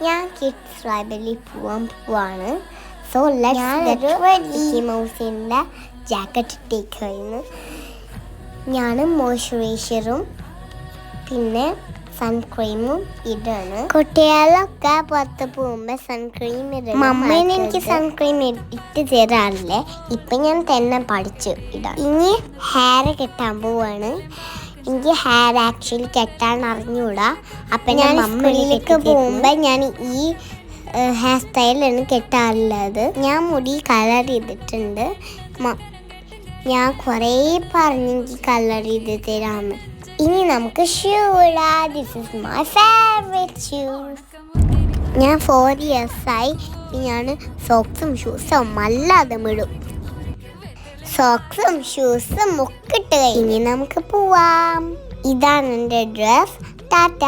ഞാൻ കിഡ്സ് ലൈബ്രറിയിൽ പോവാണ്. സോ മിക്കി മൗസിൻ്റെ ജാക്കറ്റ് ഇട്ടേക്കായിരുന്നു. ഞാൻ മോയ്സ്ചറൈസറും പിന്നെ സൺക്രീമും ഇടാണ്. കുട്ടികളൊക്കെ പുറത്ത് പോകുമ്പോൾ സൺക്രീം ഇടും. മമ്മീനെ എനിക്ക് സൺക്രീം ഇട്ട് തരാറില്ലേ. ഇപ്പം ഞാൻ തന്നെ പഠിച്ചു ഇടാം. ഇനി ഹെയർ കെട്ടാൻ പോവാണ്. എനിക്ക് ഹെയർ ആക്ച്വലി കെട്ടാൻ അറിഞ്ഞൂടാ. അപ്പം ഞാൻ സ്കൂളിലേക്ക് പോകുമ്പോൾ ഞാൻ ഈ ഹെയർ സ്റ്റൈലാണ് കെട്ടാറുള്ളത്. ഞാൻ മുടി കളർ ചെയ്തിട്ടുണ്ട്. ഞാൻ കുറേ പറഞ്ഞെങ്കിൽ കളർ ചെയ്ത് തരാമെന്ന്. ഇനി നമുക്ക് ഷൂ ഇടാം. This is my favourite shoes. ഞാൻ 4 ഇയേഴ്സായി. ഞാൻ സോക്സും ഷൂസും അല്ലാതെ ഇടും. സോക്സും ഷൂസും ഒക്കെ ഇട്ട് കഴിഞ്ഞ് നമുക്ക് പോവാം. ഇതാണ് എൻ്റെ ഡ്രസ്. ടാറ്റ.